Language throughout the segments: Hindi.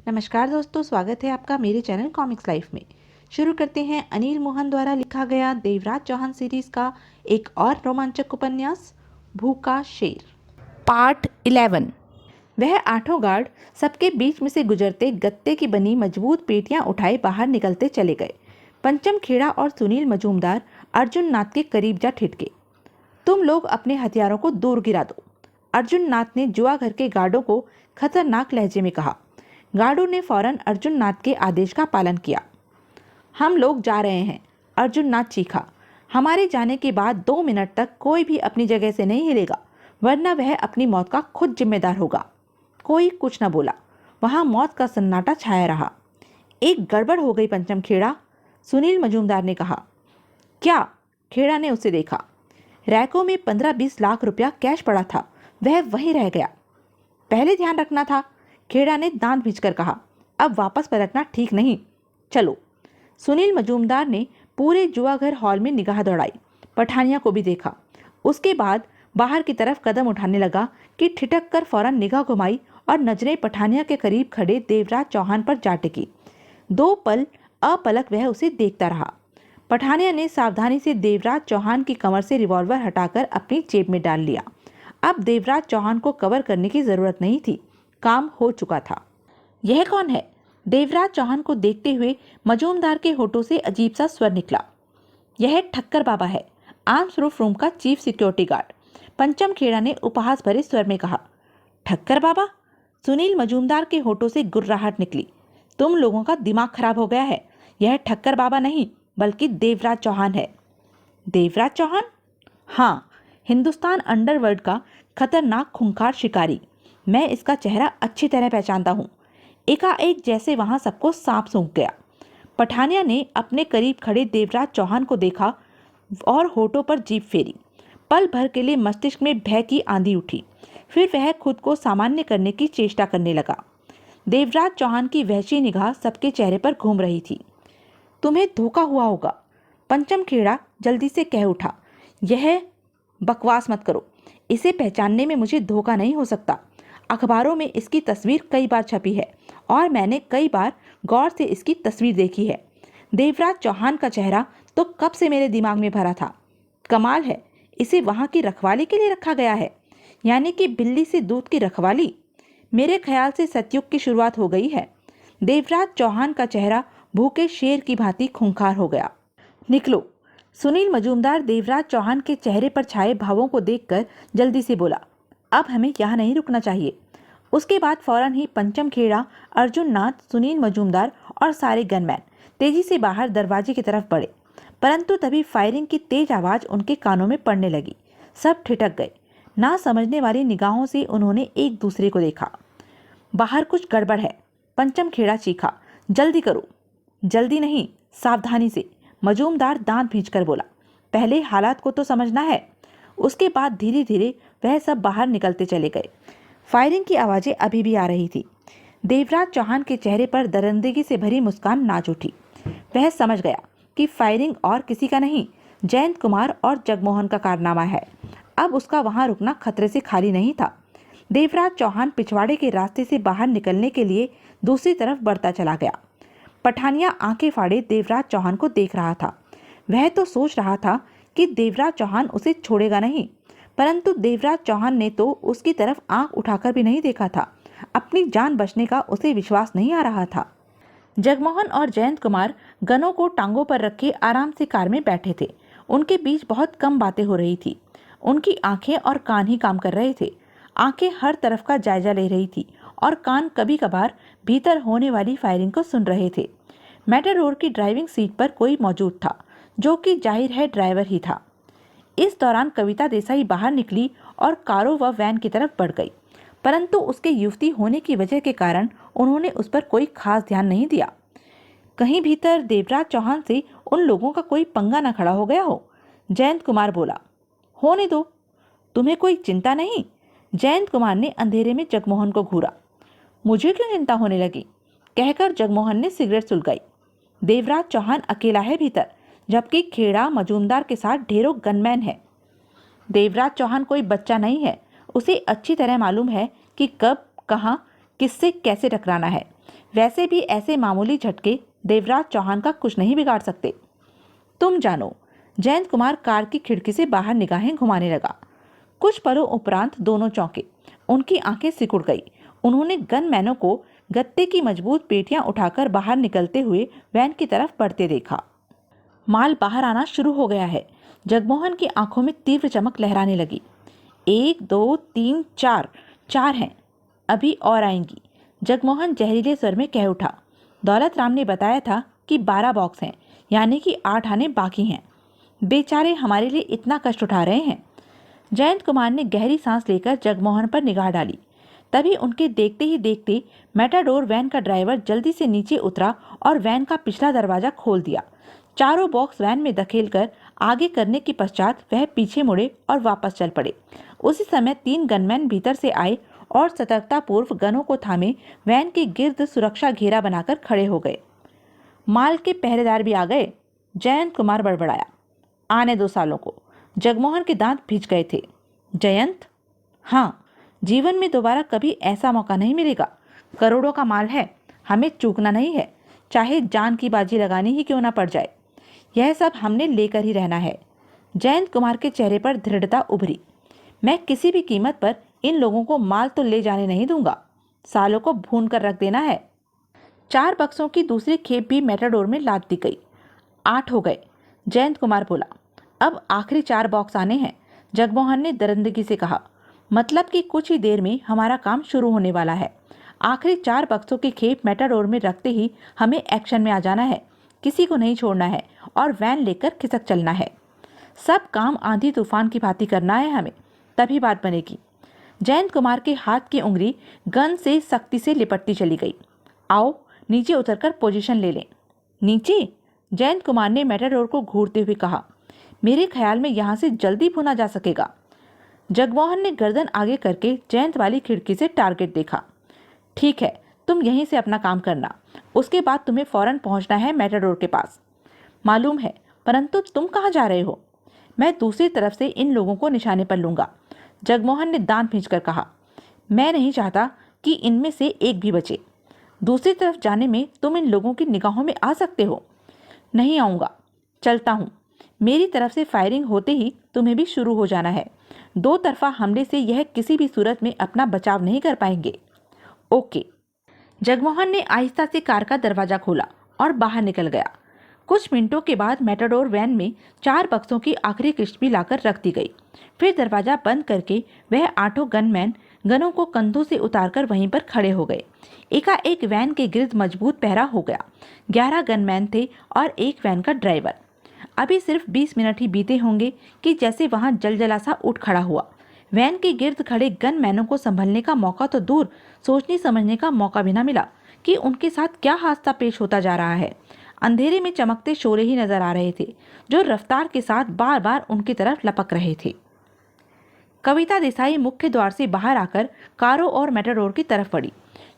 नमस्कार दोस्तों, स्वागत है आपका मेरे चैनल कॉमिक्स लाइफ में। शुरू करते हैं अनिल मोहन द्वारा लिखा गया देवराज चौहान सीरीज का एक और रोमांचक उपन्यास भूखा शेर। पार्ट 11। वह आठों गार्ड सबके बीच में से गुजरते गत्ते की बनी मजबूत पेटियां उठाए बाहर निकलते चले गए। पंचम खेड़ा और सुनील मजूमदार अर्जुन नाथ के करीब जा ठिठके। तुम लोग अपने हथियारों को दूर गिरा दो, अर्जुन नाथ ने जुआ घर के गार्डों को खतरनाक लहजे में कहा। गार्डों ने फौरन अर्जुन नाथ के आदेश का पालन किया। हम लोग जा रहे हैं, अर्जुन नाथ चीखा। हमारे जाने के बाद 2 मिनट तक कोई भी अपनी जगह से नहीं हिलेगा, वरना वह अपनी मौत का खुद जिम्मेदार होगा। कोई कुछ न बोला। वहां मौत का सन्नाटा छाया रहा। एक गड़बड़ हो गई पंचम खेड़ा, सुनील मजूमदार ने कहा। क्या? खेड़ा ने उसे देखा। रैकों में 15-20 लाख रुपया कैश पड़ा था, वह वहीं रह गया। पहले ध्यान रखना था, खेड़ा ने दांत भींचकर कहा। अब वापस पलटना ठीक नहीं, चलो। सुनील मजूमदार ने पूरे जुआघर हॉल में निगाह दौड़ाई, पठानिया को भी देखा। उसके बाद बाहर की तरफ कदम उठाने लगा कि ठिठक कर फौरन निगाह घुमाई और नजरें पठानिया के करीब खड़े देवराज चौहान पर जा टिकी। 2 पल अपलक वह उसे देखता रहा। पठानिया ने सावधानी से देवराज चौहान की कमर से रिवॉल्वर हटाकर अपनी जेब में डाल लिया। अब देवराज चौहान को कवर करने की जरूरत नहीं थी, काम हो चुका था। यह कौन है? देवराज चौहान को देखते हुए मजूमदार के होठों से अजीब सा स्वर निकला। यह ठक्कर बाबा है, आर्म्स प्रूफ रूम का चीफ सिक्योरिटी गार्ड, पंचम खेड़ा ने उपहास भरे स्वर में कहा। ठक्कर बाबा? सुनील मजूमदार के होठों से गुर्राहट निकली। तुम लोगों का दिमाग खराब हो गया है। यह ठक्कर बाबा नहीं बल्कि देवराज चौहान है। देवराज चौहान? हाँ, हिंदुस्तान अंडरवर्ल्ड का खतरनाक खूंखार शिकारी। मैं इसका चेहरा अच्छी तरह पहचानता हूँ। एकाएक जैसे वहां सबको सांप सूंघ गया। पठानिया ने अपने करीब खड़े देवराज चौहान को देखा और होठों पर जीभ फेरी। पल भर के लिए मस्तिष्क में भय की आंधी उठी, फिर वह खुद को सामान्य करने की चेष्टा करने लगा। देवराज चौहान की वहशी निगाह सबके चेहरे पर घूम रही थी। तुम्हें धोखा हुआ होगा, पंचम खेड़ा जल्दी से कह उठा। यह बकवास मत करो, इसे पहचानने में मुझे धोखा नहीं हो सकता। अखबारों में इसकी तस्वीर कई बार छपी है और मैंने कई बार गौर से इसकी तस्वीर देखी है। देवराज चौहान का चेहरा तो कब से मेरे दिमाग में भरा था। कमाल है, इसे वहां की रखवाली के लिए रखा गया है, यानी कि बिल्ली से दूध की रखवाली। मेरे ख्याल से सतयुग की शुरुआत हो गई है। देवराज चौहान का चेहरा भूखे शेर की भांति खूंखार हो गया। निकलो, सुनील मजूमदार देवराज चौहान के चेहरे पर छाए भावों को देखकर जल्दी से बोला। अब हमें यहाँ नहीं रुकना चाहिए। उसके बाद फौरन ही पंचम खेड़ा, अर्जुन नाथ, सुनील मजूमदार और सारे गनमैन तेजी से बाहर दरवाजे की तरफ बढ़े, परंतु तभी फायरिंग की तेज आवाज उनके कानों में पड़ने लगी। सब ठिठक गए। ना समझने वाली निगाहों से उन्होंने एक दूसरे को देखा। बाहर कुछ गड़बड़ है, पंचम खेड़ा चीखा। जल्दी करो। जल्दी नहीं, सावधानी से, मजूमदार दांत भींचकर बोला। पहले हालात को तो समझना है। उसके बाद धीरे धीरे वह सब बाहर निकलते चले गए। फायरिंग की आवाजें अभी भी आ रही थी। देवराज चौहान के चेहरे पर दरिंदगी से भरी मुस्कान नाच उठी। वह समझ गया कि फायरिंग और किसी का नहीं, जयंत कुमार और जगमोहन का कारनामा है। अब उसका वहां रुकना खतरे से खाली नहीं था। देवराज चौहान पिछवाड़े के रास्ते से बाहर निकलने के लिए दूसरी तरफ बढ़ता चला गया। पठानिया आंखें फाड़े देवराज चौहान को देख रहा था। वह तो सोच रहा था कि देवराज चौहान उसे छोड़ेगा नहीं, परंतु देवराज चौहान ने तो उसकी तरफ आंख उठाकर भी नहीं देखा था। अपनी जान बचने का उसे विश्वास नहीं आ रहा था। जगमोहन और जयंत कुमार गनों को टांगों पर रखे आराम से कार में बैठे थे। उनके बीच बहुत कम बातें हो रही थी। उनकी आंखें और कान ही काम कर रहे थे। आंखें हर तरफ का जायजा ले रही थी और कान कभी कभार भीतर होने वाली फायरिंग को सुन रहे थे। मैटाडोर की ड्राइविंग सीट पर कोई मौजूद था, जो कि जाहिर है ड्राइवर ही था। इस दौरान कविता देसाई बाहर निकली और कारों व वैन की तरफ बढ़ गई, परंतु उसके युवती होने की वजह के कारण उन्होंने उस पर कोई खास ध्यान नहीं दिया। कहीं भीतर देवराज चौहान से उन लोगों का कोई पंगा न खड़ा हो गया हो। जयंत कुमार बोला। होने दो, तुम्हें कोई चिंता नहीं, जयंत कुमार ने अंधेरे में जगमोहन को घूरा। मुझे क्यों चिंता होने लगी, कहकर जगमोहन ने सिगरेट सुलगाई। देवराज चौहान अकेला है भीतर, जबकि खेड़ा मजूमदार के साथ ढेरों गनमैन है। देवराज चौहान कोई बच्चा नहीं है, उसे अच्छी तरह मालूम है कि कब, कहां, किससे कैसे टकराना है। वैसे भी ऐसे मामूली झटके देवराज चौहान का कुछ नहीं बिगाड़ सकते। तुम जानो। जयंत कुमार कार की खिड़की से बाहर निगाहें घुमाने लगा। कुछ पलों उपरांत दोनों चौंके। उनकी आंखें सिकुड़ गई। उन्होंने गनमैनों को गत्ते की मजबूत पेटियां उठाकर बाहर निकलते हुए वैन की तरफ बढ़ते देखा। माल बाहर आना शुरू हो गया है। जगमोहन की आंखों में तीव्र चमक लहराने लगी। 1 2 3 4 4 हैं, अभी और आएंगी, जगमोहन जहरीले स्वर में कह उठा। दौलत राम ने बताया था कि 12 बॉक्स हैं, यानी कि 8 आने बाकी हैं। बेचारे हमारे लिए इतना कष्ट उठा रहे हैं। जयंत कुमार ने गहरी सांस लेकर जगमोहन पर निगाह डाली। तभी उनके देखते ही देखते मेटाडोर वैन का ड्राइवर जल्दी से नीचे उतरा और वैन का पिछला दरवाजा खोल दिया। चारों बॉक्स वैन में धकेलकर आगे करने के पश्चात वह पीछे मुड़े और वापस चल पड़े। उसी समय 3 गनमैन भीतर से आए और सतर्कतापूर्व गनों को थामे वैन के गिर्द सुरक्षा घेरा बनाकर खड़े हो गए। माल के पहरेदार भी आ गए, जयंत कुमार बड़बड़ाया। आने दो सालों को। जगमोहन के दांत भिज गए थे। जयंत? हाँ, जीवन में दोबारा कभी ऐसा मौका नहीं मिलेगा। करोड़ों का माल है, हमें चूकना नहीं है, चाहे जान की बाजी लगानी ही क्यों ना पड़ जाए। यह सब हमने लेकर ही रहना है। जयंत कुमार के चेहरे पर दृढ़ता उभरी। मैं किसी भी कीमत पर इन लोगों को माल तो ले जाने नहीं दूंगा। सालों को भून कर रख देना है। 4 बक्सों की दूसरी खेप भी मेटाडोर में लाद दी गई। 8 हो गए, जयंत कुमार बोला। अब आखिरी 4 बॉक्स आने हैं, जगमोहन ने दरिंदगी से कहा। मतलब कि कुछ ही देर में हमारा काम शुरू होने वाला है। आखिरी 4 बक्सों की खेप मेटाडोर में रखते ही हमें एक्शन में आ जाना है। किसी को नहीं छोड़ना है और वैन लेकर खिसक चलना है। सब काम आंधी तूफान की भांति करना है हमें, तभी बात बनेगी। जयंत कुमार के हाथ की उंगली गन से सख्ती से लिपटती चली गई। आओ नीचे उतरकर पोजीशन ले लें। नीचे? जयंत कुमार ने मेटाडोर को घूरते हुए कहा। मेरे ख्याल में यहाँ से जल्दी भुना जा सकेगा। जगमोहन ने गर्दन आगे करके जयंत वाली खिड़की से टारगेट देखा। ठीक है, तुम यहीं से अपना काम करना, उसके बाद तुम्हें फौरन पहुंचना है मेटाडोर के पास। मालूम है, परंतु तुम कहाँ जा रहे हो? मैं दूसरी तरफ से इन लोगों को निशाने पर लूंगा, जगमोहन ने दांत भींचकर कहा। मैं नहीं चाहता कि इनमें से एक भी बचे। दूसरी तरफ जाने में तुम इन लोगों की निगाहों में आ सकते हो। नहीं आऊँगा, चलता हूँ। मेरी तरफ से फायरिंग होते ही तुम्हें भी शुरू हो जाना है। 2 तरफा हमले से यह किसी भी सूरत में अपना बचाव नहीं कर पाएंगे। ओके। जगमोहन ने आहिस्ता से कार का दरवाजा खोला और बाहर निकल गया। कुछ मिनटों के बाद मेटाडोर वैन में 4 बक्सों की आखिरी किस्त भी लाकर रख दी गई। फिर दरवाजा बंद करके वह 8 गनमैन गनों को कंधों से उतारकर वहीं पर खड़े हो गए। एकाएक वैन के गिर्द मजबूत पहरा हो गया। 11 गनमैन थे और एक वैन का ड्राइवर। अभी सिर्फ 20 मिनट ही बीते होंगे कि जैसे वहां जलजला सा उठ खड़ा हुआ। वैन के गिर्द खड़े गनमैनों को संभलने का मौका तो दूर, सोचने समझने का मौका भी न मिला कि उनके साथ क्या हादसा पेश होता जा रहा है। अंधेरे में चमकते शोले ही नजर आ रहे थे, जो रफ्तार के साथ बार बार उनकी तरफ लपक रहे थे। कविता देसाई मुख्य द्वार से बाहर आकर कारों और मेटाडोर की तरफ बढ़ी।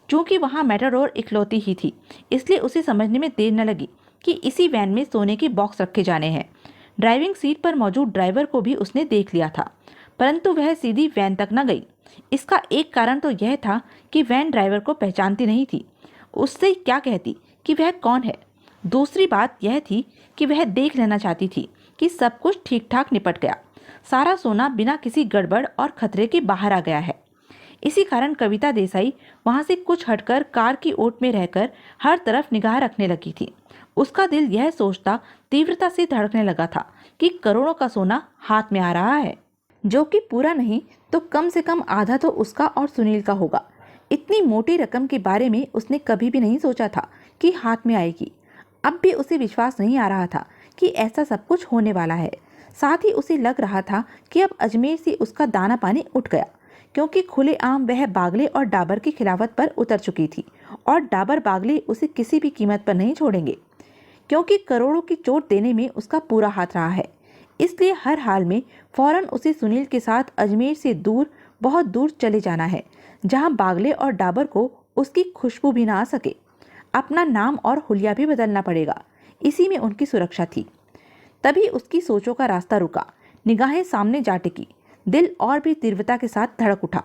चूंकि वहां मेटाडोर इकलौती ही थी, इसलिए उसे समझने में देर न लगी कि इसी वैन में सोने के बॉक्स रखे जाने हैं। ड्राइविंग सीट पर मौजूद ड्राइवर को भी उसने देख लिया था, परंतु वह सीधी वैन तक न गई। इसका एक कारण तो यह था कि वैन ड्राइवर को पहचानती नहीं थी। उससे क्या कहती कि वह कौन है। दूसरी बात यह थी कि वह देख लेना चाहती थी कि सब कुछ ठीक ठाक निपट गया, सारा सोना बिना किसी गड़बड़ और खतरे के बाहर आ गया है। इसी कारण कविता देसाई वहां से कुछ हटकर कार की ओट में रहकर हर तरफ निगाह रखने लगी थी। उसका दिल यह सोचता तीव्रता से धड़कने लगा था कि करोड़ों का सोना हाथ में आ रहा है, जो कि पूरा नहीं तो कम से कम आधा तो उसका और सुनील का होगा। इतनी मोटी रकम के बारे में उसने कभी भी नहीं सोचा था कि हाथ में आएगी। अब भी उसे विश्वास नहीं आ रहा था कि ऐसा सब कुछ होने वाला है। साथ ही उसे लग रहा था कि अब अजमेर से उसका दाना पानी उठ गया, क्योंकि खुलेआम वह बागले और डाबर की खिलाफत पर उतर चुकी थी और डाबर बागले उसे किसी भी कीमत पर नहीं छोड़ेंगे, क्योंकि करोड़ों की चोट देने में उसका पूरा हाथ रहा है। इसलिए हर हाल में फौरन उसे सुनील के साथ अजमेर से दूर, बहुत दूर चले जाना है, जहां बागले और डाबर को उसकी खुशबू भी ना आ सके। अपना नाम और हुलिया भी बदलना पड़ेगा, इसी में उनकी सुरक्षा थी। तभी उसकी सोचों का रास्ता रुका, निगाहें सामने जा टिकी, दिल और भी तीव्रता के साथ धड़क उठा,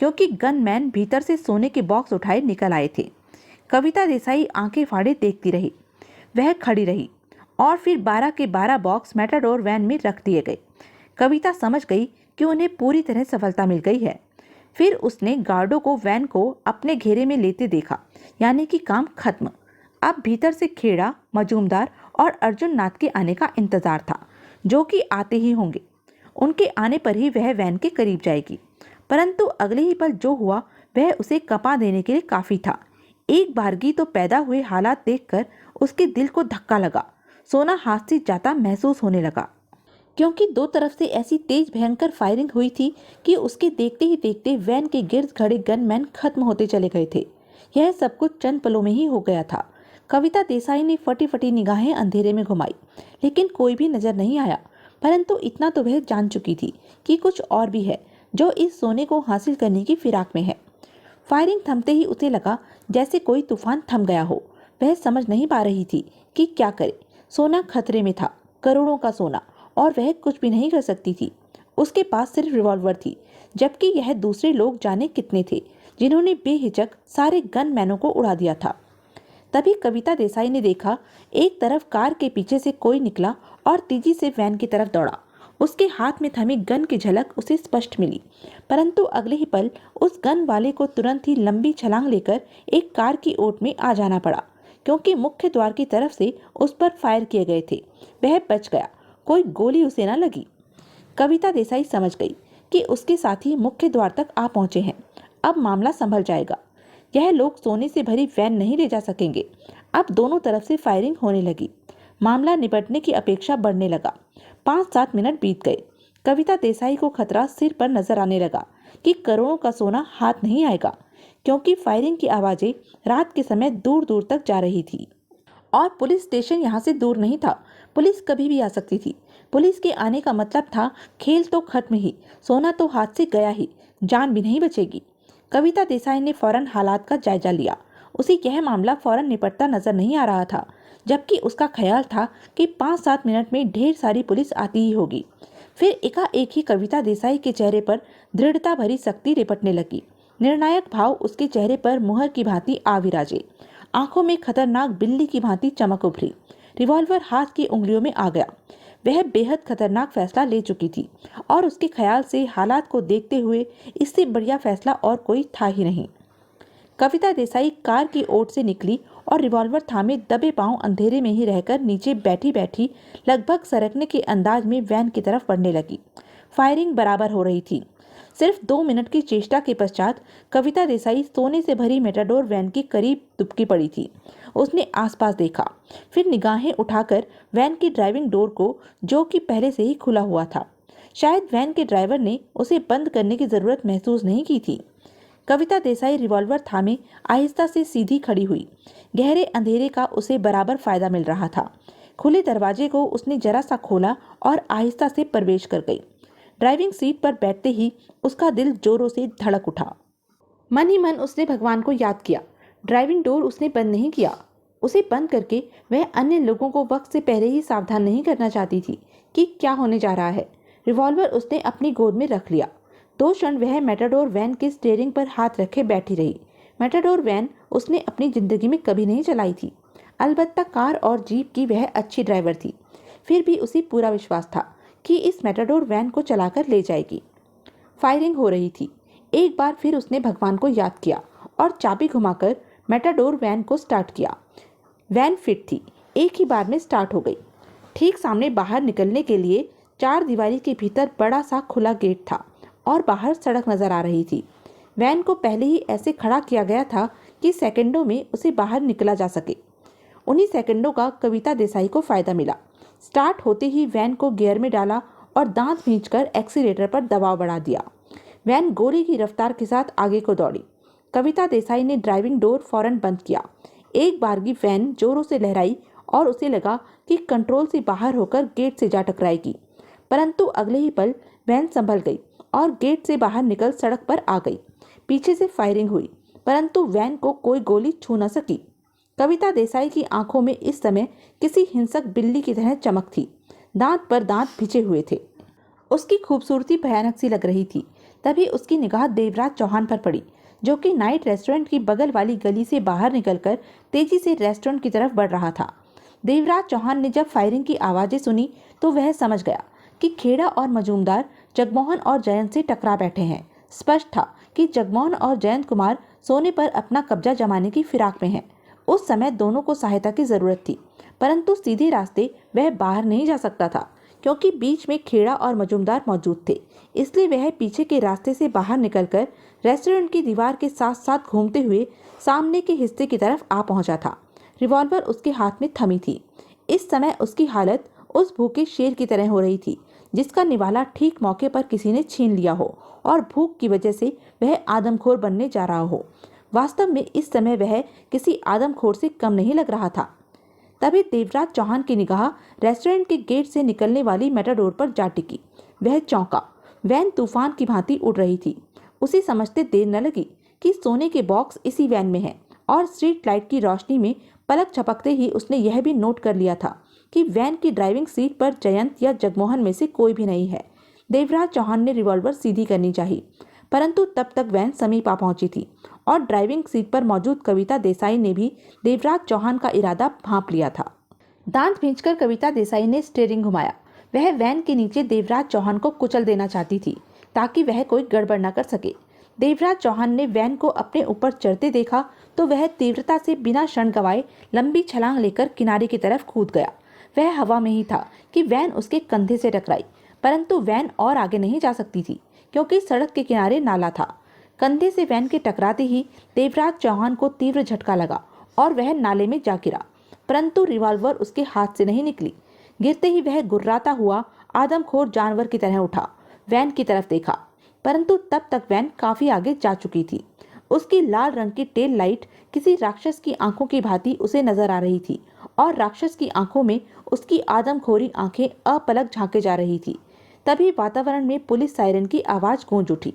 क्योंकि गनमैन भीतर से सोने के बॉक्स उठाए निकल आए थे। कविता देसाई आंखें फाड़े देखती रही। वह खड़ी रही और फिर 12 के 12 बॉक्स मैटाडोर वैन में रख दिए गए। कविता समझ गई कि उन्हें पूरी तरह सफलता मिल गई है। फिर उसने गार्डों को वैन को अपने घेरे में लेते देखा, यानी कि काम खत्म। अब भीतर से खेड़ा, मजूमदार और अर्जुन नाथ के आने का इंतजार था, जो कि आते ही होंगे। उनके आने पर ही वह वैन के करीब जाएगी। परंतु अगले ही पल जो हुआ वह उसे कपा देने के लिए काफी था। एक बारगी तो पैदा हुए हालात देखकर उसके दिल को धक्का लगा। सोना हाथ से जाता महसूस होने लगा, क्योंकि दो तरफ से ऐसी तेज भयंकर फायरिंग हुई थी कि उसके देखते ही देखते वैन के गिर्द खड़े गनमैन खत्म होते चले गए थे। यह सब कुछ चंद पलों में ही हो गया था। कविता देसाई ने फटी फटी निगाहें अंधेरे में घुमाई, लेकिन कोई भी नजर नहीं आया। परंतु इतना तो वह जान चुकी थी कि कुछ और भी है जो इस सोने को हासिल करने की फिराक में है। फायरिंग थमते ही उसे लगा जैसे कोई तूफान थम गया हो। वह समझ नहीं पा रही थी कि क्या करे। सोना खतरे में था, करोड़ों का सोना, और वह कुछ भी नहीं कर सकती थी। उसके पास सिर्फ रिवॉल्वर थी, जबकि यह दूसरे लोग जाने कितने थे जिन्होंने बेहिचक सारे गनमैनों को उड़ा दिया था। तभी कविता देसाई ने देखा, एक तरफ कार के पीछे से कोई निकला और तेजी से वैन की तरफ दौड़ा। उसके हाथ में थमी गन की झलक उसे स्पष्ट मिली, परंतु अगले ही पल उस गन वाले को तुरंत ही लंबी छलांग लेकर एक कार की ओट में आ जाना पड़ा, क्योंकि मुख्य द्वार की तरफ से उस पर फायर किए गए थे। वह बच गया, कोई गोली उसे न लगी। कविता देसाई समझ गई कि उसके साथी मुख्य द्वार तक आ पहुंचे हैं। अब मामला संभल जाएगा। यह लोग सोने से भरी वैन नहीं ले जा सकेंगे। अब दोनों तरफ से फायरिंग होने लगी। मामला निपटने की अपेक्षा बढ़ने लगा। 5-7 मिनट बीत गए। कविता देसाई को खतरा सिर पर नजर आने लगा कि करोड़ों का सोना हाथ नहीं आएगा, क्योंकि फायरिंग की आवाजें रात के समय दूर दूर तक जा रही थी और पुलिस स्टेशन यहाँ से दूर नहीं था। पुलिस कभी भी आ सकती थी। पुलिस के आने का मतलब था खेल तो खत्म ही, सोना तो हाथ से गया ही, जान भी नहीं बचेगी। कविता देसाई ने फौरन हालात का जायजा लिया। उसे यह मामला फौरन निपटता नजर नहीं आ रहा था, जबकि उसका ख्याल था कि 5-7 मिनट में ढेर सारी पुलिस आती ही होगी। फिर एकाएक ही कविता देसाई के चेहरे पर दृढ़ता भरी सख्ती रिपटने लगी। निर्णायक भाव उसके चेहरे पर मुहर की भांति आ विराजे। आंखों में खतरनाक बिल्ली की भांति चमक उभरी। रिवॉल्वर हाथ की उंगलियों में आ गया। वह बेहद खतरनाक फैसला ले चुकी थी और उसके ख्याल से हालात को देखते हुए इससे बढ़िया फैसला और कोई था ही नहीं। कविता देसाई कार की ओट से निकली और रिवॉल्वर थामे दबे पांव अंधेरे में ही रहकर नीचे बैठी बैठी लगभग सरकने के अंदाज में वैन की तरफ बढ़ने लगी। फायरिंग बराबर हो रही थी। सिर्फ 2 मिनट की चेष्टा के पश्चात कविता देसाई सोने से भरी मेटाडोर वैन के करीब दुबकी पड़ी थी। उसने आसपास देखा, फिर निगाहें उठाकर वैन की ड्राइविंग डोर को, जो कि पहले से ही खुला हुआ था। शायद वैन के ड्राइवर ने उसे बंद करने की जरूरत महसूस नहीं की थी। कविता देसाई रिवॉल्वर थामे आहिस्ता से सीधी खड़ी हुई। गहरे अंधेरे का उसे बराबर फायदा मिल रहा था। खुले दरवाजे को उसने जरा सा खोला और आहिस्ता से प्रवेश कर गई। ड्राइविंग सीट पर बैठते ही उसका दिल जोरों से धड़क उठा। मन ही मन उसने भगवान को याद किया। ड्राइविंग डोर उसने बंद नहीं किया। उसे बंद करके वह अन्य लोगों को वक्त से पहले ही सावधान नहीं करना चाहती थी कि क्या होने जा रहा है। रिवॉल्वर उसने अपनी गोद में रख लिया। 2 क्षण वह मेटाडोर वैन के स्टीयरिंग पर हाथ रखे बैठी रही। मेटाडोर वैन उसने अपनी जिंदगी में कभी नहीं चलाई थी। अलबत्ता कार और जीप की वह अच्छी ड्राइवर थी। फिर भी उसे पूरा विश्वास था कि इस मेटाडोर वैन को चलाकर ले जाएगी। फायरिंग हो रही थी। एक बार फिर उसने भगवान को याद किया और चाबी घुमाकर मेटाडोर वैन को स्टार्ट किया। वैन फिट थी, एक ही बार में स्टार्ट हो गई। ठीक सामने बाहर निकलने के लिए 4 दीवारी के भीतर बड़ा सा खुला गेट था और बाहर सड़क नजर आ रही थी। वैन को पहले ही ऐसे खड़ा किया गया था कि सेकंडों में उसे बाहर निकला जा सके। उन्हीं सेकंडों का कविता देसाई को फायदा मिला। स्टार्ट होते ही वैन को गियर में डाला और दांत भींचकर एक्सीलेटर पर दबाव बढ़ा दिया। वैन गोली की रफ्तार के साथ आगे को दौड़ी। कविता देसाई ने ड्राइविंग डोर फौरन बंद किया। एक बारगी वैन जोरों से लहराई और उसे लगा कि कंट्रोल से बाहर होकर गेट से जा टकराएगी, परंतु अगले ही पल वैन संभल गई और गेट से बाहर निकल सड़क पर आ गई। पीछे से फायरिंग हुई, परंतु वैन को कोई गोली छू न सकी। कविता देसाई की आंखों में इस समय किसी हिंसक बिल्ली की तरह चमक थी। दांत पर दांत भिजे हुए थे। उसकी खूबसूरती भयानक सी लग रही थी। तभी उसकी निगाह देवराज चौहान पर पड़ी, जो कि नाइट रेस्टोरेंट की बगल वाली गली से बाहर निकलकर तेजी से रेस्टोरेंट की तरफ बढ़ रहा था। देवराज चौहान ने जब फायरिंग की आवाजें सुनी तो वह समझ गया कि खेड़ा और मजूमदार जगमोहन और जयंत से टकरा बैठे हैं। स्पष्ट था कि जगमोहन और जयंत कुमार सोने पर अपना कब्जा जमाने की फिराक में हैं। उस समय दोनों को सहायता की जरूरत थी, परंतु सीधे रास्ते वह बाहर नहीं जा सकता था क्योंकि बीच में खेड़ा और मजूमदार मौजूद थे। इसलिए वह पीछे के रास्ते से बाहर निकलकर रेस्टोरेंट की दीवार के साथ साथ घूमते हुए सामने के हिस्से की तरफ आ पहुंचा था। रिवॉल्वर उसके हाथ में थमी थी। इस समय उसकी हालत उस भूखे शेर की तरह हो रही थी जिसका निवाला ठीक मौके पर किसी ने छीन लिया हो और भूख की वजह से वह आदमखोर बनने जा रहा हो। वास्तव में इस समय वह किसी आदमखोर से कम नहीं लग रहा था। तभी देवराज चौहान की निगाह रेस्टोरेंट के गेट से निकलने वाली मेटाडोर पर जा टिकी। वह चौंका। वैन तूफान की भांति उड़ रही थी। उसे समझते देर न लगी कि सोने के बॉक्स इसी वैन में है और स्ट्रीट लाइट की रोशनी में पलक झपकते ही उसने यह भी नोट कर लिया था कि वैन की ड्राइविंग सीट पर जयंत या जगमोहन में से कोई भी नहीं है। देवराज चौहान ने रिवॉल्वर सीधी करनी चाहिए, परंतु तब तक वैन समीप आ पहुंची थी और ड्राइविंग सीट पर मौजूद कविता देसाई ने भी देवराज चौहान का इरादा भांप लिया था। दांत भींचकर कविता देसाई ने स्टीयरिंग घुमाया। वह वैन के नीचे देवराज चौहान को कुचल देना चाहती थी ताकि वह कोई गड़बड़ न कर सके। देवराज चौहान ने वैन को अपने ऊपर चढ़ते देखा तो वह तीव्रता से बिना क्षण गवाए लंबी छलांग लेकर किनारे की तरफ कूद गया। वह हवा में ही था कि वैन उसके कंधे से टकराई, परंतु वैन और आगे नहीं जा सकती थी क्योंकि सड़क के किनारे नाला था। कंधे से वैन के टकराते ही देवराज चौहान को तीव्र झटका लगा और वह नाले में जा गिरा, परंतु रिवॉल्वर उसके हाथ से नहीं निकली। गिरते ही वह गुर्राता हुआ आदमखोर जानवर की तरह उठा, वैन की तरफ देखा, परंतु तब तक वैन काफी आगे जा चुकी थी। उसकी लाल रंग की टेल लाइट किसी राक्षस की आंखों की भांति उसे नजर आ रही थी और राक्षस की आंखों में उसकी आदमखोरी आंखें अपलक झांके जा रही थी। तभी वातावरण में पुलिस सायरन की आवाज गूंज उठी।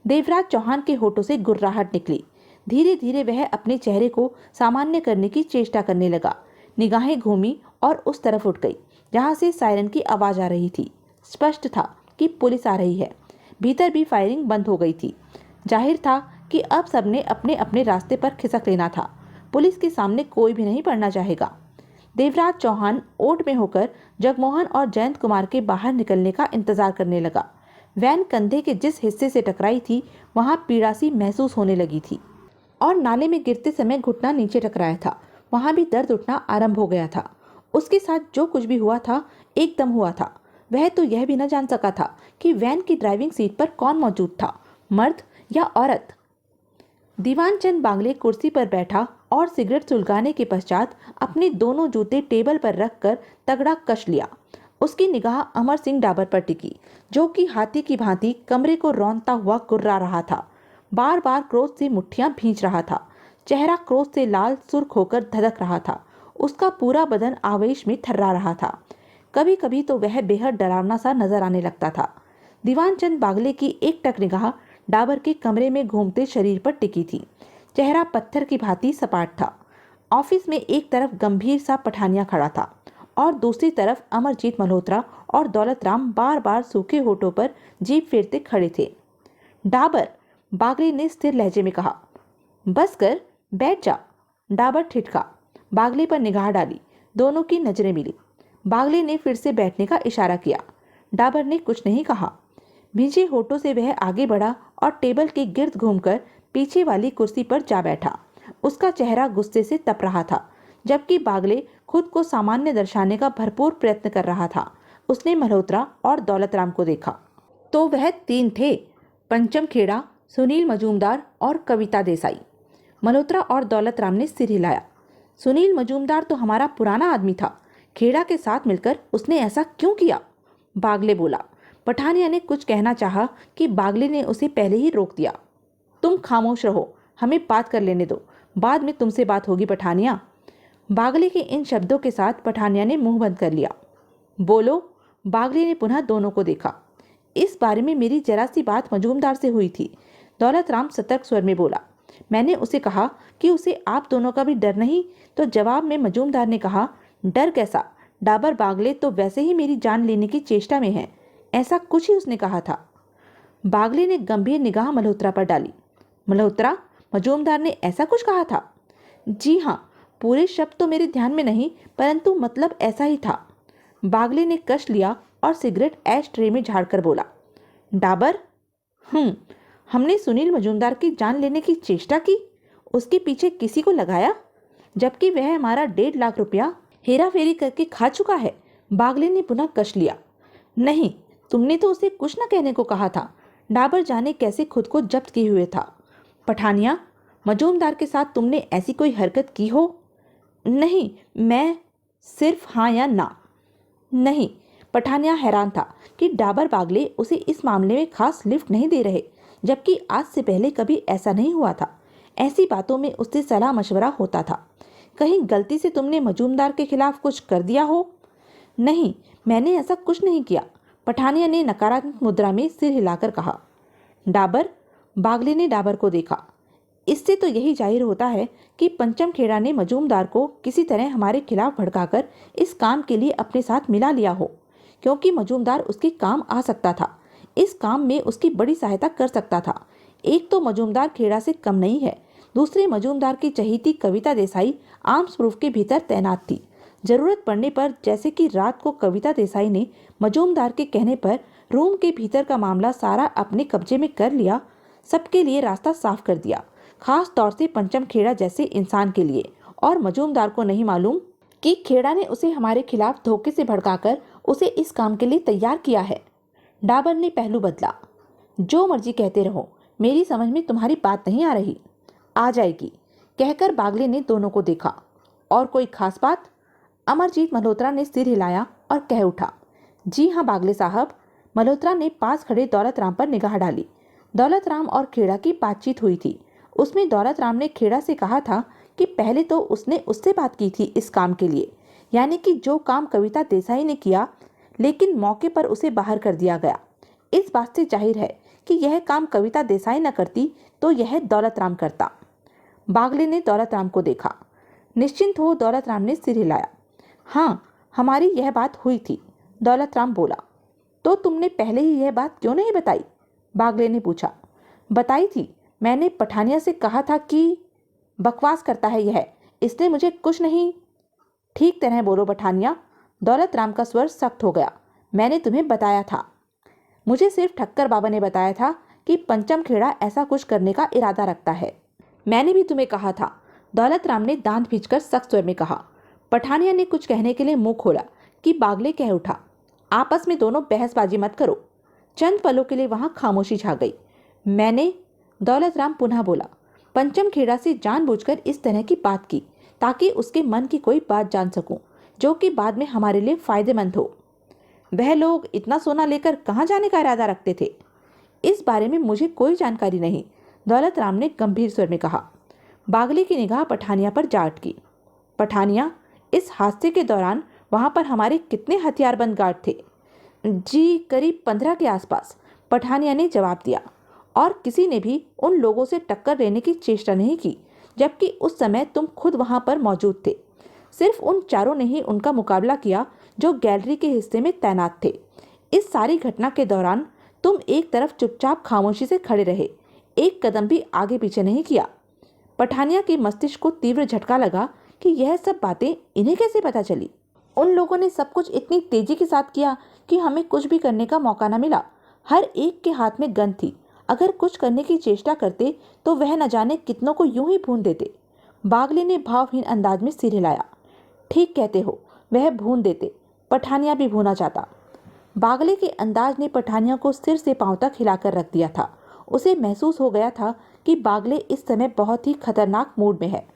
देवराज चौहान के होठों से गुर्राहट निकली। धीरे धीरे वह अपने चेहरे को सामान्य करने की चेष्टा करने लगा। निगाहें घूमी और उस तरफ उठ गई जहां से सायरन की आवाज आ रही थी। स्पष्ट था कि पुलिस आ रही है। भीतर भी फायरिंग बंद हो गई थी। जाहिर था कि अब सबने अपने अपने रास्ते पर खिसक लेना था। पुलिस के सामने कोई भी नहीं पड़ना चाहेगा। देवराज चौहान ओट में होकर जगमोहन और जयंत कुमार के बाहर निकलने का इंतजार करने लगा। वैन कंधे के जिस हिस्से से टकराई थी वहां पीड़ा सी महसूस होने लगी थी और नाले में गिरते समय घुटना नीचे टकराया था, वहां भी दर्द उठना आरंभ हो गया था। उसके साथ जो कुछ भी हुआ था एकदम हुआ था। वह तो यह भी न जान सका था कि वैन की ड्राइविंग सीट पर कौन मौजूद था, मर्द या औरत। दीवान चंद बांगले कुर्सी पर बैठा और सिगरेट सुलगाने के पश्चात अपने दोनों जूते टेबल पर रखकर तगड़ा कस लिया। उसकी निगाह अमर सिंह डाबर पर टिकी, जो कि हाथी की भांति कमरे को रौंदता हुआ गुर्रा रहा था। बार बार क्रोध से मुट्ठियां भींच रहा था। चेहरा क्रोध से लाल सुर्ख होकर धधक रहा था। उसका पूरा बदन आवेश में थर्रा रहा था। कभी कभी तो वह बेहद डरावना सा नजर आने लगता था। दीवान चंद बागले की एकटक निगाह डाबर के कमरे में घूमते शरीर पर टिकी थी। चेहरा पत्थर की भांति सपाट था। ऑफिस में एक तरफ गंभीर सा पठानिया खड़ा था और दूसरी तरफ अमरजीत मल्होत्रा और दौलत राम बार बार सूखे होठों पर जीभ फेरते खड़े थे। डाबर, बागले ने स्थिर लहजे में कहा। बस कर, बैठ जा। डाबर ठिठका। बागले पर निगाह डाली। दोनों की नजरें मिली। बागले ने फिर से बैठने का इशारा किया। डाबर ने कुछ नहीं कहा। भींचे होठों से वह आगे बढ़ा और टेबल के गिर्द घूमकर पीछे वाली कुर्सी पर जा बैठा। उसका चेहरा गुस्से से तप रहा था, जबकि बागले खुद को सामान्य दर्शाने का भरपूर प्रयत्न कर रहा था। उसने मल्होत्रा और दौलत राम को देखा तो वह तीन थे, पंचम खेड़ा, सुनील मजूमदार और कविता देसाई। मल्होत्रा और दौलत राम ने सिर हिलाया। सुनील मजूमदार तो हमारा पुराना आदमी था। खेड़ा के साथ मिलकर उसने ऐसा क्यों किया? बागले बोला। पठानिया ने कुछ कहना चाहा कि बागले ने उसे पहले ही रोक दिया। तुम खामोश रहो, हमें बात कर लेने दो, बाद में तुमसे बात होगी पठानिया। बागले के इन शब्दों के साथ पठानिया ने मुंह बंद कर लिया। बोलो। बागले ने पुनः दोनों को देखा। इस बारे में मेरी जरा सी बात मजूमदार से हुई थी। दौलत राम सतर्क स्वर में बोला। मैंने उसे कहा कि उसे आप दोनों का भी डर नहीं, तो जवाब में मजूमदार ने कहा, डर कैसा? डाबर बागले तो वैसे ही मेरी जान लेने की चेष्टा में है, ऐसा कुछ ही उसने कहा था। बागले ने गंभीर निगाह मल्होत्रा पर डाली। मल्होत्रा, मजूमदार ने ऐसा कुछ कहा था? जी हाँ, पूरे शब्द तो मेरे ध्यान में नहीं, परंतु मतलब ऐसा ही था। बागले ने कश लिया और सिगरेट ऐश ट्रे में झाड़कर बोला, डाबर? हमने सुनील मजूमदार की जान लेने की चेष्टा की, उसके पीछे किसी को लगाया, जबकि वह हमारा 1.5 लाख रुपया हेरा फेरी करके खा चुका है। बागले ने पुनः कश लिया। नहीं, तुमने तो उसे कुछ न कहने को कहा था। डाबर जाने कैसे खुद को जब्त किए हुए था। पठानिया, मजूमदार के साथ तुमने ऐसी कोई हरकत की हो? नहीं, मैं सिर्फ हाँ या ना। नहीं। पठानिया हैरान था कि डाबर बागले उसे इस मामले में खास लिफ्ट नहीं दे रहे, जबकि आज से पहले कभी ऐसा नहीं हुआ था। ऐसी बातों में उससे सलाह मशवरा होता था। कहीं गलती से तुमने मजूमदार के खिलाफ कुछ कर दिया हो? नहीं, मैंने ऐसा कुछ नहीं किया। पठानिया ने नकारात्मक मुद्रा में सिर हिलाकर कहा। डाबर? बागले ने डाबर को देखा। इससे तो यही जाहिर होता है कि पंचम खेड़ा ने मजूमदार को किसी तरह हमारे खिलाफ भड़काकर इस काम के लिए अपने साथ मिला लिया हो, क्योंकि मजूमदार उसके काम आ सकता था, इस काम में उसकी बड़ी सहायता कर सकता था। एक तो मजूमदार खेड़ा से कम नहीं है, दूसरे मजूमदार की चहेती कविता देसाई आर्म्स प्रूफ के भीतर तैनात थी। जरूरत पड़ने पर, जैसे कि रात को कविता देसाई ने मजूमदार के कहने पर रूम के भीतर का मामला सारा अपने कब्जे में कर लिया, सबके लिए रास्ता साफ कर दिया, खास तौर से पंचम खेड़ा जैसे इंसान के लिए। और मजूमदार को नहीं मालूम कि खेड़ा ने उसे हमारे खिलाफ धोखे से भड़काकर उसे इस काम के लिए तैयार किया है। डाबर ने पहलू बदला। जो मर्जी कहते रहो, मेरी समझ में तुम्हारी बात नहीं आ रही। आ जाएगी, कहकर बागले ने दोनों को देखा। और कोई खास बात? अमरजीत मल्होत्रा ने सिर हिलाया और कह उठा, जी हाँ बागले साहब। मल्होत्रा ने पास खड़े दौलत राम पर निगाह डाली। दौलत राम और खेड़ा की बातचीत हुई थी। उसमें दौलत राम ने खेड़ा से कहा था कि पहले तो उसने उससे बात की थी इस काम के लिए, यानी कि जो काम कविता देसाई ने किया, लेकिन मौके पर उसे बाहर कर दिया गया। इस बात से जाहिर है कि यह काम कविता देसाई न करती तो यह दौलत राम करता। बागले ने दौलत राम को देखा। निश्चिंत हो, दौलत राम ने सिर हिलाया। हाँ, हमारी यह बात हुई थी, दौलत राम बोला। तो तुमने पहले ही यह बात क्यों नहीं बताई? बागले ने पूछा। बताई थी, मैंने पठानिया से कहा था कि बकवास करता है यह, इसने मुझे कुछ नहीं। ठीक तरह बोलो पठानिया। दौलत राम का स्वर सख्त हो गया। मैंने तुम्हें बताया था। मुझे सिर्फ ठक्कर बाबा ने बताया था कि पंचम खेड़ा ऐसा कुछ करने का इरादा रखता है। मैंने भी तुम्हें कहा था, दौलत राम ने दांत भींचकर सख्त स्वर में कहा। पठानिया ने कुछ कहने के लिए मुंह खोला कि बागले कह उठा, आपस में दोनों बहसबाजी मत करो। चंद पलों के लिए वहां खामोशी छा गई। मैंने, दौलत राम पुनः बोला, पंचम खेड़ा से जानबूझकर इस तरह की बात की ताकि उसके मन की कोई बात जान सकूं, जो कि बाद में हमारे लिए फायदेमंद हो। वह लोग इतना सोना लेकर कहाँ जाने का इरादा रखते थे? इस बारे में मुझे कोई जानकारी नहीं, दौलत राम ने गंभीर स्वर में कहा। बागले की निगाह पठानिया पर जा अटकी। पठानिया, इस हादसे के दौरान वहां पर हमारे कितने हथियारबंद गार्ड थे? जी, करीब 15 के आसपास, पठानिया ने जवाब दिया। और किसी ने भी उन लोगों से टक्कर लेने की चेष्टा नहीं की, जबकि उस समय तुम खुद वहां पर मौजूद थे। सिर्फ उन चारों ने ही उनका मुकाबला किया जो गैलरी के हिस्से में तैनात थे। इस सारी घटना के दौरान तुम एक तरफ चुपचाप खामोशी से खड़े रहे, एक कदम भी आगे पीछे नहीं किया। पठानिया के मस्तिष्क को तीव्र झटका लगा कि यह सब बातें इन्हें कैसे पता चली। उन लोगों ने सब कुछ इतनी तेजी के साथ किया कि हमें कुछ भी करने का मौका न मिला। हर एक के हाथ में गन थी। अगर कुछ करने की चेष्टा करते तो वह न जाने कितनों को यूं ही भून देते। बागले ने भावहीन अंदाज में सिर हिलाया। ठीक कहते हो, वह भून देते। पठानिया भी भूना चाहता। बागले के अंदाज ने पठानिया को सिर से पांव तक हिलाकर रख दिया था। उसे महसूस हो गया था कि बागले इस समय बहुत ही खतरनाक मूड में है।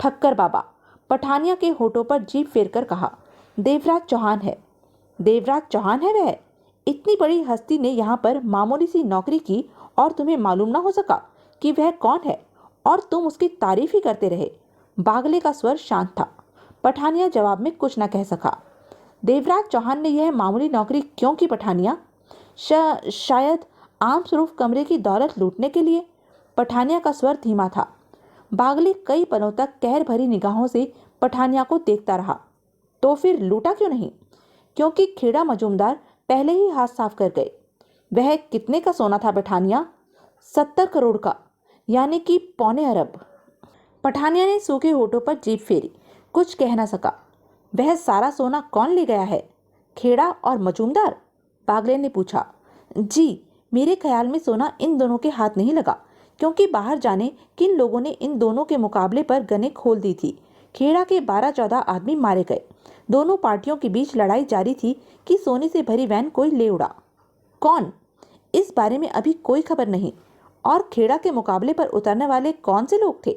ठक्कर बाबा, पठानिया के होठों पर जीभ फेरकर कहा, देवराज चौहान है। देवराज चौहान है वह? इतनी बड़ी हस्ती ने यहाँ पर मामूली सी नौकरी की और तुम्हें मालूम ना हो सका कि वह कौन है, और तुम उसकी तारीफ ही करते रहे। बागले का स्वर शांत था। पठानिया जवाब में कुछ न कह सका। देवराज चौहान ने यह मामूली नौकरी क्यों की पठानिया? शायद आर्म्स प्रूफ कमरे की दौलत लूटने के लिए। पठानिया का स्वर धीमा था। बागले कई पलों तक कहर भरी निगाहों से पठानिया को देखता रहा। तो फिर लूटा क्यों नहीं? क्योंकि खेड़ा मजूमदार पहले ही हाथ साफ कर गए। वह कितने का सोना था पठानिया? 70 करोड़ का। यानी कि पौने अरब। पठानिया ने सूखे होठों पर जीभ फेरी, कुछ कह न सका। वह सारा सोना कौन ले गया है? खेड़ा और मजूमदार? बागले ने पूछा। जी, मेरे ख्याल में सोना इन दोनों के हाथ नहीं लगा, क्योंकि बाहर जाने किन लोगों ने इन दोनों के मुकाबले पर गनें खोल दी थी। खेड़ा के 12-14 आदमी मारे गए। दोनों पार्टियों के बीच लड़ाई जारी थी कि सोने से भरी वैन कोई ले उड़ा। कौन? इस बारे में अभी कोई खबर नहीं। और खेड़ा के मुकाबले पर उतरने वाले कौन से लोग थे?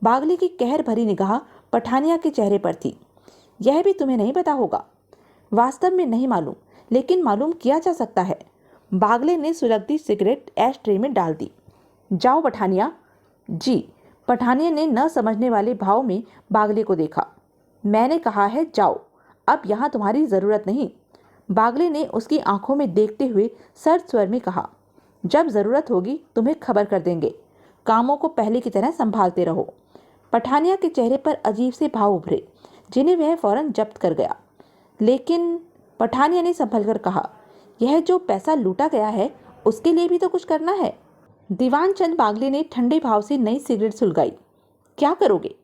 बागले की कहर भरी निगाह पठानिया के चेहरे पर थी। यह भी तुम्हें नहीं पता होगा? वास्तव में नहीं मालूम, लेकिन मालूम किया जा सकता है। बागले ने सुलगती सिगरेट ऐश ट्रे में डाल दी। जाओ पठानिया। जी। पठानिया ने न समझने वाले भाव में बागले को देखा। मैंने कहा है जाओ, अब यहाँ तुम्हारी ज़रूरत नहीं। बागले ने उसकी आंखों में देखते हुए सर्द स्वर में कहा। जब ज़रूरत होगी तुम्हें खबर कर देंगे। कामों को पहले की तरह संभालते रहो। पठानिया के चेहरे पर अजीब से भाव उभरे, जिन्हें वह फौरन जब्त कर गया। लेकिन पठानिया ने संभल कर कहा, यह जो पैसा लूटा गया है उसके लिए भी तो कुछ करना है। दीवान चंद बागले ने ठंडे भाव से नई सिगरेट सुलगाई। क्या करोगे?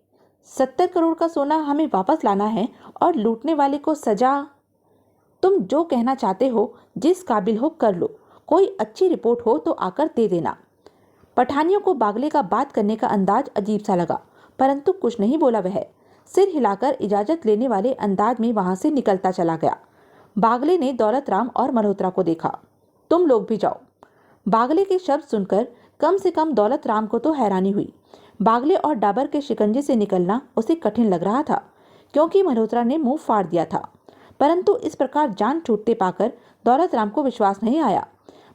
70 करोड़ का सोना हमें वापस लाना है और लूटने वाले को सजा। तुम जो कहना चाहते हो, जिस काबिल हो कर लो। कोई अच्छी रिपोर्ट हो तो आकर दे देना। पठानियों को बागले का बात करने का अंदाज अजीब सा लगा, परंतु कुछ नहीं बोला। वह सिर हिलाकर इजाजत लेने वाले अंदाज में वहां से निकलता चला गया। बागले ने दौलत राम और मल्होत्रा को देखा। तुम लोग भी जाओ। बागले के शब्द सुनकर कम से कम दौलत राम को तो हैरानी हुई। बागले और डाबर के शिकंजे से निकलना उसे कठिन लग रहा था, क्योंकि मल्होत्रा ने मुंह फाड़ दिया था। परंतु इस प्रकार जान छूटते पाकर दौलत राम को विश्वास नहीं आया।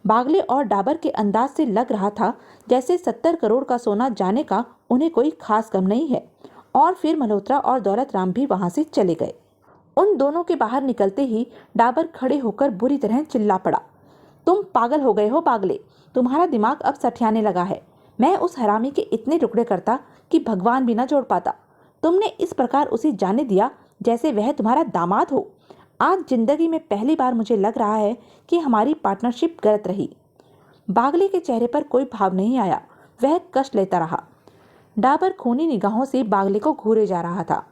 बागले और डाबर के अंदाज से लग रहा था जैसे 70 करोड़ का सोना जाने का उन्हें कोई खास गम नहीं है। और फिर मल्होत्रा और दौलत राम भी वहां से चले गए। उन दोनों के बाहर निकलते ही डाबर खड़े होकर बुरी तरह चिल्ला पड़ा। तुम पागल हो गए हो बागले, तुम्हारा दिमाग अब सठियाने लगा है। मैं उस हरामी के इतने टुकड़े करता कि भगवान भी न जोड़ पाता। तुमने इस प्रकार उसे जाने दिया जैसे वह तुम्हारा दामाद हो। आज जिंदगी में पहली बार मुझे लग रहा है कि हमारी पार्टनरशिप गलत रही। बागले के चेहरे पर कोई भाव नहीं आया, वह कष्ट लेता रहा। डाबर खूनी निगाहों से बागले को घूरे जा रहा था।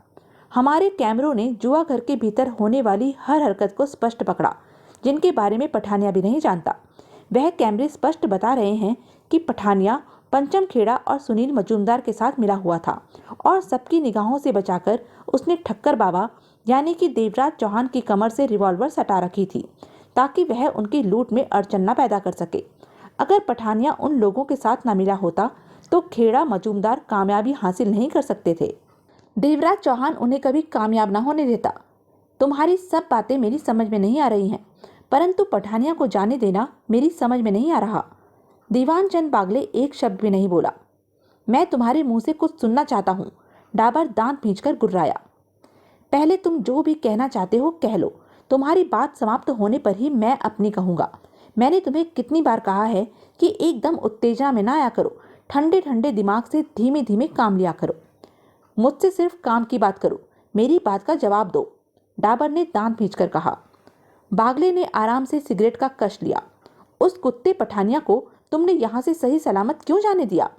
हमारे कैमरों ने जुआ घर के भीतर होने वाली हर हरकत को स्पष्ट पकड़ा, जिनके बारे में पठानिया भी नहीं जानता। वह कैमरे स्पष्ट बता रहे हैं कि पठानिया पंचम खेड़ा और सुनील मजूमदार के साथ मिला हुआ था और सबकी निगाहों से बचाकर उसने ठक्कर बाबा यानी कि देवराज चौहान की कमर से रिवॉल्वर सटा रखी थी, ताकि वह उनकी लूट में अड़चन न पैदा कर सके। अगर पठानिया उन लोगों के साथ न मिला होता तो खेड़ा मजूमदार कामयाबी हासिल नहीं कर सकते थे। देवराज चौहान उन्हें कभी कामयाब न होने देता। तुम्हारी सब बातें मेरी समझ में नहीं आ रही हैं, परंतु पठानिया को जाने देना मेरी समझ में नहीं आ रहा। दीवान चंद बागले एक शब्द भी नहीं बोला। मैं तुम्हारे मुंह से कुछ सुनना चाहता हूँ। डाबर दांत भींचकर गुर्राया। पहले तुम जो भी कहना चाहते हो कह लो। तुम्हारी बात समाप्त होने पर ही मैं अपनी कहूँगा। मैंने तुम्हें कितनी बार कहा है कि एकदम उत्तेजना में ना आया करो। ठंडे ठंडे दिमाग से धीमे धीमे काम लिया करो। मुझसे सिर्फ काम की बात करो, मेरी बात का जवाब दो। डाबर ने दांत भींचकर कहा। बागले ने आराम से सिगरेट का कश लिया। उस कुत्ते पठानिया को तुमने यहाँ से सही सलामत क्यों जाने दिया?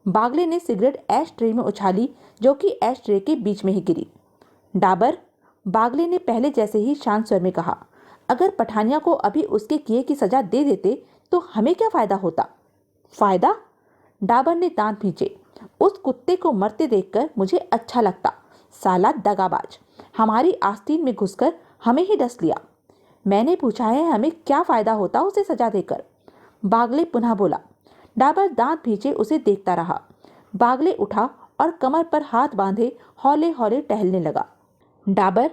बागले ने सिगरेट ऐश ट्रे में उछाली, जो कि ऐश ट्रे के बीच में ही गिरी। डाबर, बागले ने पहले जैसे ही शांत स्वर में कहा, अगर पठानिया को अभी उसके किए की सजा दे देते तो हमें क्या फायदा होता? फायदा? डाबर ने दांत भींचे। उस कुत्ते को मरते देखकर मुझे अच्छा लगता। साला दगाबाज, हमारी आस्तीन में घुसकर हमें ही डस लिया। मैंने पूछा है हमें क्या फायदा होता उसे सजा देकर? बागले पुनः बोला। डाबर दांत भींचे उसे देखता रहा। बागले उठा और कमर पर हाथ बांधे हौले हौले टहलने लगा। डाबर,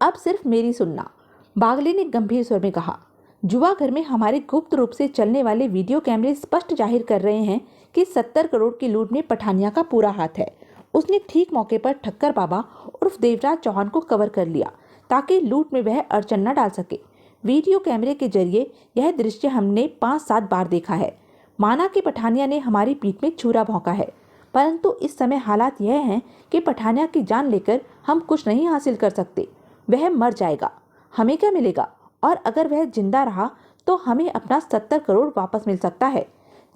अब सिर्फ मेरी सुनना, बागले ने गंभीर स्वर में कहा। जुआ घर में हमारे गुप्त रूप से चलने वाले वीडियो कैमरे स्पष्ट जाहिर कर रहे हैं कि 70 करोड़ की लूट में पठानिया का पूरा हाथ है। उसने ठीक मौके पर ठक्कर बाबा उर्फ देवराज चौहान को कवर कर लिया, ताकि लूट में वह अड़चन न डाल सके। वीडियो कैमरे के जरिए यह दृश्य हमने 5-7 बार देखा है। माना कि पठानिया ने हमारी पीठ में छुरा भौंका है, परंतु इस समय हालात यह हैं कि पठानिया की जान लेकर हम कुछ नहीं हासिल कर सकते। वह मर जाएगा, हमें क्या मिलेगा? और अगर वह जिंदा रहा तो हमें अपना 70 करोड़ वापस मिल सकता है।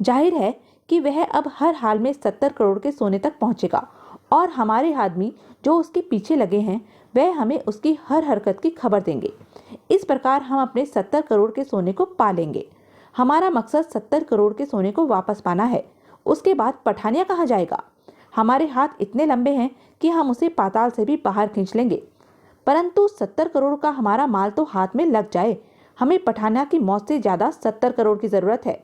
जाहिर है कि वह अब हर हाल में 70 करोड़ के सोने तक पहुंचेगा और हमारे आदमी जो उसके पीछे लगे हैं वह हमें उसकी हर हरकत की खबर देंगे। इस प्रकार हम अपने 70 करोड़ के सोने को पा लेंगे। हमारा मकसद 70 करोड़ के सोने को वापस पाना है। उसके बाद पठानिया कहाँ जाएगा? हमारे हाथ इतने लंबे हैं कि हम उसे पाताल से भी बाहर खींच लेंगे। परंतु 70 करोड़ का हमारा माल तो हाथ में लग जाए, हमें पठानिया की मौत से ज्यादा 70 करोड़ की जरूरत है।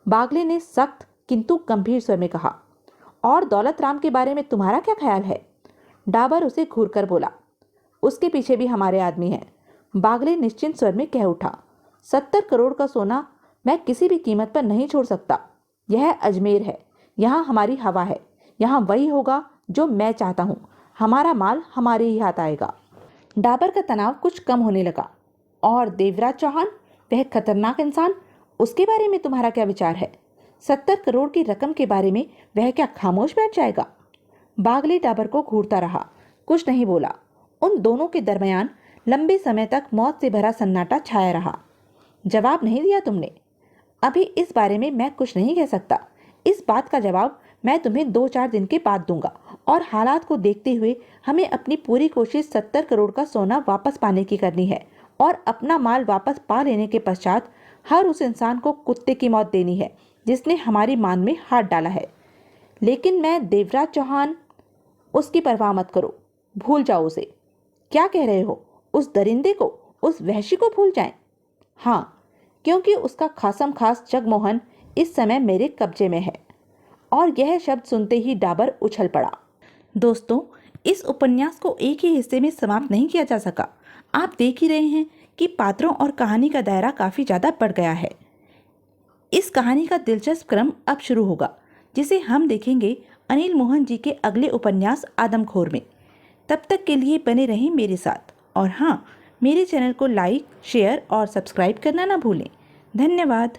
बागले ने सख्त किंतु गंभीर स्वर में कहा। और दौलत राम के बारे में तुम्हारा क्या ख्याल है? डाबर उसे घूरकर बोला। उसके पीछे भी हमारे आदमी हैं। बागले निश्चिंत स्वर में कह उठा। 70 करोड़ का सोना मैं किसी भी कीमत पर नहीं छोड़ सकता। यह अजमेर है, यहाँ हमारी हवा है, यहाँ वही होगा जो मैं चाहता हूँ। हमारा माल हमारे ही हाथ आएगा। डाबर का तनाव कुछ कम होने लगा। और देवराज चौहान, वह खतरनाक इंसान, उसके बारे में तुम्हारा क्या विचार है? 70 करोड़ की रकम के बारे में वह क्या खामोश बैठ जाएगा? बागले डाबर को घूरता रहा, कुछ नहीं बोला। उन दोनों के दरमियान लंबे समय तक मौत से भरा सन्नाटा छाया रहा। जवाब नहीं दिया तुमने? अभी इस बारे में मैं कुछ नहीं कह सकता। इस बात का जवाब मैं तुम्हें 2-4 दिन के बाद दूंगा। और हालात को देखते हुए हमें अपनी पूरी कोशिश 70 करोड़ का सोना वापस पाने की करनी है और अपना माल वापस पा लेने के पश्चात हर उस इंसान को कुत्ते की मौत देनी है जिसने हमारी मान में हाथ डाला है। लेकिन मैं देवराज चौहान, उसकी परवाह मत करो, भूल जाओ उसे। क्या कह रहे हो? उस दरिंदे को, उस वहशी को भूल जाएं? हाँ, क्योंकि उसका खासम खास जगमोहन इस समय मेरे कब्जे में है। और यह शब्द सुनते ही डाबर उछल पड़ा। दोस्तों, इस उपन्यास को एक ही हिस्से में समाप्त नहीं किया जा सका। आप देख ही रहे हैं कि पात्रों और कहानी का दायरा काफ़ी ज़्यादा बढ़ गया है। इस कहानी का दिलचस्प क्रम अब शुरू होगा, जिसे हम देखेंगे अनिल मोहन जी के अगले उपन्यास आदमखोर में। तब तक के लिए बने रहें मेरे साथ। और हाँ, मेरे चैनल को लाइक, शेयर और सब्सक्राइब करना ना भूलें। धन्यवाद।